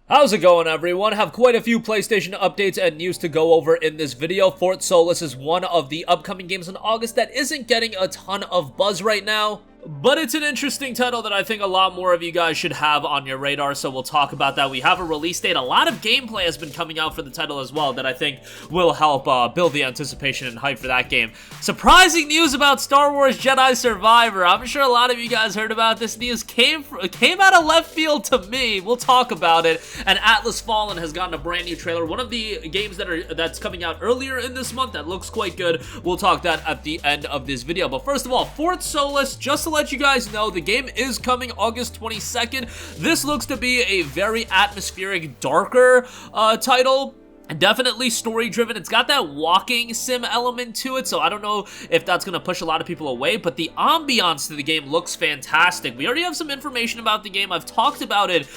How's it going, everyone? Have quite a few PlayStation updates and news to go over in this video. Fort Solis is one of the upcoming games in August that isn't getting a ton of buzz right now, but it's an interesting title that I think a lot more of you guys should have on your radar, so we'll talk about that. We have a release date. A lot of gameplay has been coming out for the title as well that I think will help build the anticipation and hype for that game. Surprising news about Star Wars Jedi Survivor. I'm sure a lot of you guys heard about this news. Came out of left field to me. We'll talk about it. And Atlas Fallen has gotten a brand new trailer. One of the games that's coming out earlier in this month that looks quite good. We'll talk that at the end of this video. But first of all, Fort Solis, just to let you guys know, the game is coming August 22nd. This looks to be a very atmospheric, darker title. Definitely story-driven. It's got that walking sim element to it, so I don't know if that's going to push a lot of people away, but the ambiance to the game looks fantastic. We already have some information about the game. I've talked about it,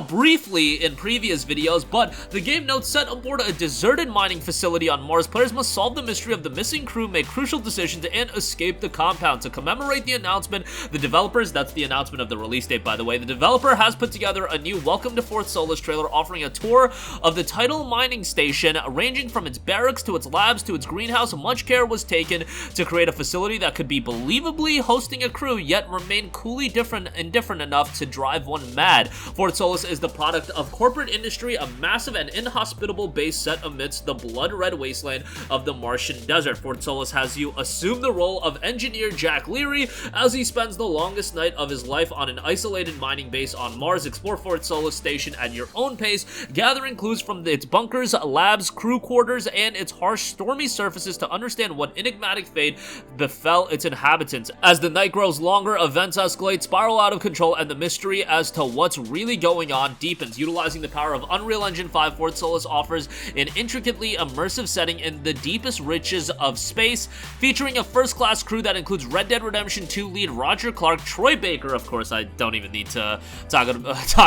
briefly in previous videos, but the game notes set aboard a deserted mining facility on Mars. Players must solve the mystery of the missing crew, make crucial decisions, and escape the compound. To commemorate the announcement, the developers, that's the announcement of the release date, by the way, the developer has put together a new Welcome to Fort Solis trailer offering a tour of the title mining station, ranging from its barracks to its labs to its greenhouse. Much care was taken to create a facility that could be believably hosting a crew, yet remain coolly indifferent enough to drive one mad. Fort Solis is the product of corporate industry, a massive and inhospitable base set amidst the blood-red wasteland of the Martian desert. Fort Solis has you assume the role of engineer Jack Leary as he spends the longest night of his life on an isolated mining base on Mars. Explore Fort Solis station at your own pace, gathering clues from its bunkers, labs, crew quarters, and its harsh, stormy surfaces to understand what enigmatic fate befell its inhabitants. As the night grows longer, events escalate, spiral out of control, and the mystery as to what's really going on deepens. Utilizing the power of Unreal Engine 5, Fort Solis offers an intricately immersive setting in the deepest reaches of space, featuring a first-class crew that includes Red Dead Redemption 2 lead Roger Clark, Troy Baker, of course, I don't even need to talk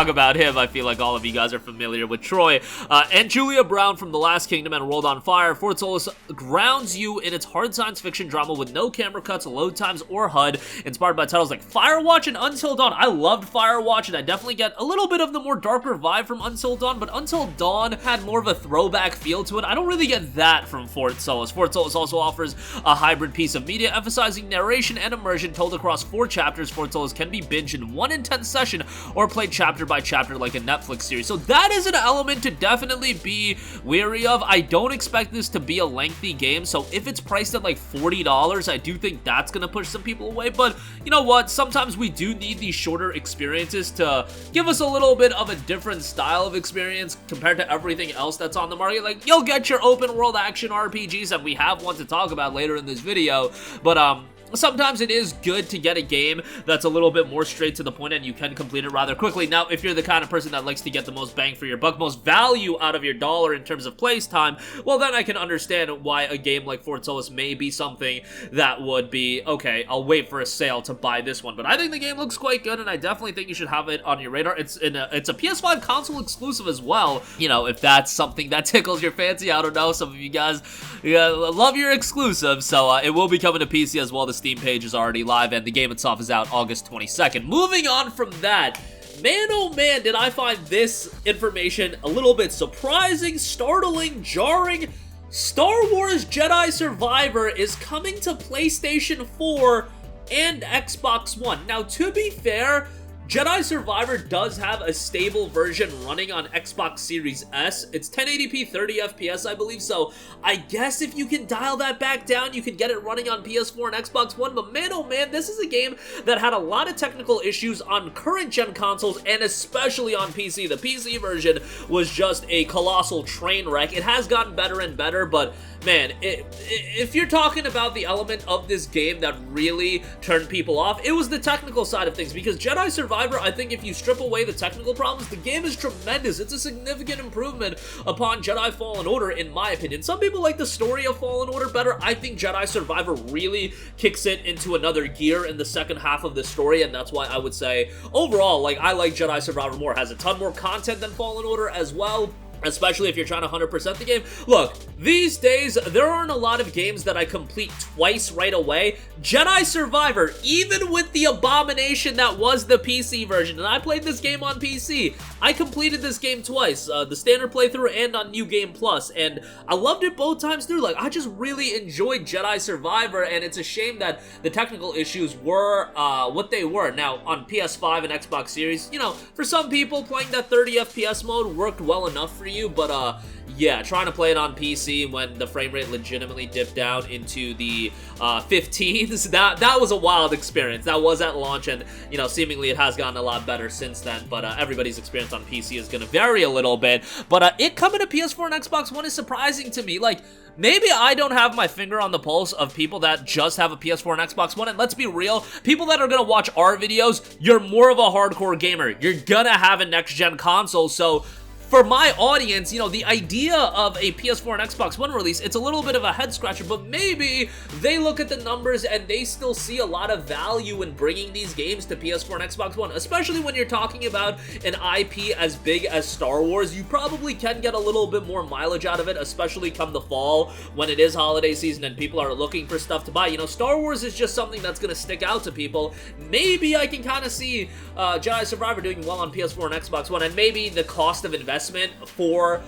about him. I feel like all of you guys are familiar with Troy, and Julia Brown from The Last Kingdom and World on Fire. Fort Solis grounds you in its hard science fiction drama with no camera cuts, load times, or HUD, inspired by titles like Firewatch and Until Dawn. I loved Firewatch, and I definitely get a little bit of the more darker vibe from Until Dawn, but Until Dawn had more of a throwback feel to it. I don't really get that from Fort Solis. Fort Solis also offers a hybrid piece of media, emphasizing narration and immersion told across 4 chapters. Fort Solis can be binged in one intense session or played chapter by chapter like a Netflix series. So that is an element to definitely be weary of. I don't expect this to be a lengthy game, so if it's priced at like $40, I do think that's gonna push some people away, but you know what, sometimes we do need these shorter experiences to give us a little bit of a different style of experience compared to everything else that's on the market. Like, you'll get your open world action RPGs, and we have one to talk about later in this video, but sometimes it is good to get a game that's a little bit more straight to the point and you can complete it rather quickly. Now, if you're the kind of person that likes to get the most bang for your buck, most value out of your dollar in terms of plays time, well, then I can understand why a game like Fort Solis may be something that would be, okay, I'll wait for a sale to buy this one. But I think the game looks quite good, and I definitely think you should have it on your radar. It's a PS5 console exclusive as well. You know, if that's something that tickles your fancy, I don't know. Some of you guys love your exclusives, so it will be coming to PC as well. The Steam page is already live, and the game itself is out August 22nd. Moving on from that, man, oh man, did I find this information a little bit surprising, startling, jarring. Star Wars Jedi Survivor is coming to PlayStation 4 and Xbox One. Now, to be fair, Jedi Survivor does have a stable version running on Xbox Series S. It's 1080p 30 FPS, I believe, so I guess if you can dial that back down, you can get it running on PS4 and Xbox One. But man, oh man, this is a game that had a lot of technical issues on current-gen consoles, and especially on PC. The PC version was just a colossal train wreck. It has gotten better and better, but man, if you're talking about the element of this game that really turned people off, it was the technical side of things, because Jedi Survivor, I think if you strip away the technical problems, the game is tremendous. It's a significant improvement upon Jedi Fallen Order, in my opinion. Some people like the story of Fallen Order better. I think Jedi Survivor really kicks it into another gear in the second half of the story, and that's why I would say, overall, like, I like Jedi Survivor more. It has a ton more content than Fallen Order as well. especially if you're trying to 100% the game. Look, these days, there aren't a lot of games that I complete twice right away. Jedi Survivor, even with the abomination that was the PC version, and I played this game on PC, I completed this game twice, the standard playthrough and on New Game Plus, and I loved it both times through. Like, I just really enjoyed Jedi Survivor, and it's a shame that the technical issues were what they were. Now, on PS5 and Xbox Series, you know, for some people, playing that 30 FPS mode worked well enough for you, but yeah, trying to play it on PC when the frame rate legitimately dipped down into the 15s, that was a wild experience. That was at launch, and, you know, seemingly it has gotten a lot better since then, but everybody's experience on PC is going to vary a little bit, but it coming to PS4 and Xbox One is surprising to me. Like, maybe I don't have my finger on the pulse of people that just have a PS4 and Xbox One, and let's be real, people that are gonna watch our videos, you're more of a hardcore gamer. You're gonna have a next-gen console, so for my audience, you know, the idea of a PS4 and Xbox One release, it's a little bit of a head-scratcher, but maybe they look at the numbers and they still see a lot of value in bringing these games to PS4 and Xbox One, especially when you're talking about an IP as big as Star Wars. You probably can get a little bit more mileage out of it, especially come the fall when it is holiday season and people are looking for stuff to buy. You know, Star Wars is just something that's going to stick out to people. Maybe I can kind of see Jedi Survivor doing well on PS4 and Xbox One, and maybe the cost of investment for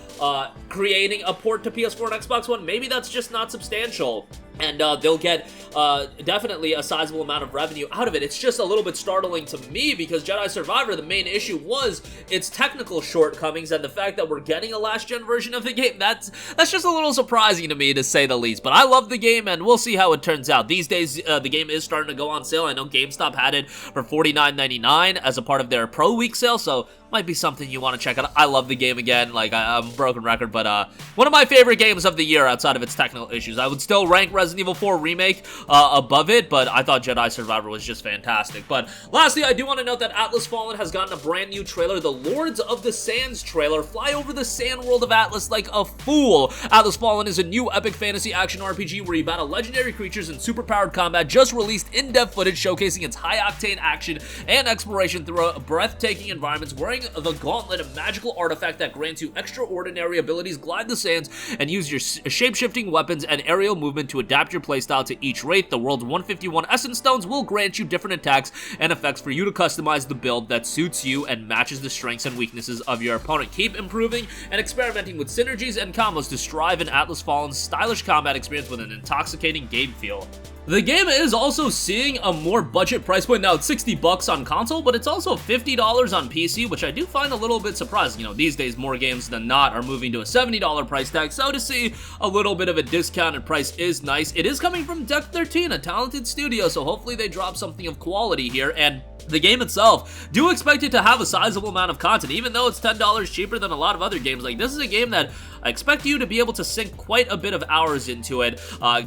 creating a port to PS4 and Xbox One, maybe that's just not substantial, and they'll get definitely a sizable amount of revenue out of it. It's just a little bit startling to me because Jedi Survivor, the main issue was its technical shortcomings, and the fact that we're getting a last-gen version of the game, that's just a little surprising to me, to say the least. But I love the game, and we'll see how it turns out. These days, the game is starting to go on sale. I know GameStop had it for $49.99 as a part of their Pro Week sale, so might be something you want to check out. I love the game again. Like, I'm a broken record, but one of my favorite games of the year outside of its technical issues. I would still rank Resident Evil 4 Remake above it, but I thought Jedi Survivor was just fantastic. But lastly, I do want to note that Atlas Fallen has gotten a brand new trailer, the Lords of the Sands trailer. Fly over the sand world of Atlas like a fool. Atlas Fallen is a new epic fantasy action RPG where you battle legendary creatures in superpowered combat. Just released in-depth footage showcasing its high-octane action and exploration through breathtaking environments. Wearing the Gauntlet, a magical artifact that grants you extraordinary abilities, glide the sands, and use your shape-shifting weapons and aerial movement to adapt your playstyle to each wraith. The world's 151 Essence Stones will grant you different attacks and effects for you to customize the build that suits you and matches the strengths and weaknesses of your opponent. Keep improving and experimenting with synergies and combos to strive in Atlas Fallen's stylish combat experience with an intoxicating game feel. The game is also seeing a more budget price point. Now, it's $60 on console, but it's also $50 on PC, which I do find a little bit surprising. You know, these days, more games than not are moving to a $70 price tag, so to see a little bit of a discounted price is nice. It is coming from Deck 13, a talented studio, so hopefully they drop something of quality here, and the game itself, do expect it to have a sizable amount of content, even though it's $10 cheaper than a lot of other games. Like, this is a game that I expect you to be able to sink quite a bit of hours into it,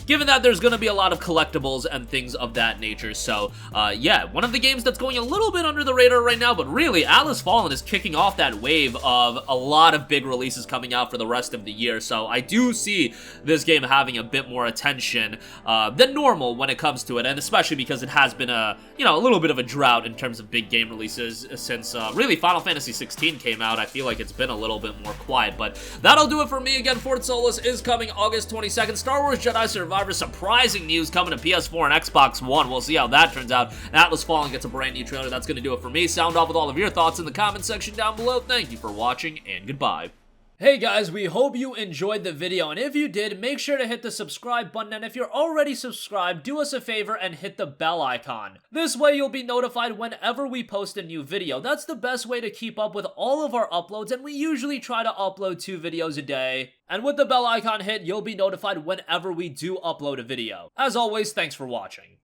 given that there's going to be a lot of collectibles and things of that nature. So, yeah, one of the games that's going a little bit under the radar right now, but really, Atlas Fallen is kicking off that wave of a lot of big releases coming out for the rest of the year. So, I do see this game having a bit more attention than normal when it comes to it, and especially because it has been a little bit of a drought in terms of big game releases since really Final Fantasy 16 came out. I feel like it's been a little bit more quiet, but that'll do it for me. Again, Fort Solis is coming August 22nd. Star Wars Jedi Survivor, surprising news coming to PS4 and Xbox One. We'll see how that turns out. And Atlas Fallen gets a brand new trailer. That's going to do it for me. Sound off with all of your thoughts in the comment section down below. Thank you for watching, and goodbye. Hey guys, we hope you enjoyed the video, and if you did, make sure to hit the subscribe button, and if you're already subscribed, do us a favor and hit the bell icon. This way you'll be notified whenever we post a new video. That's the best way to keep up with all of our uploads, and we usually try to upload 2 videos a day. And with the bell icon hit, you'll be notified whenever we do upload a video. As always, thanks for watching.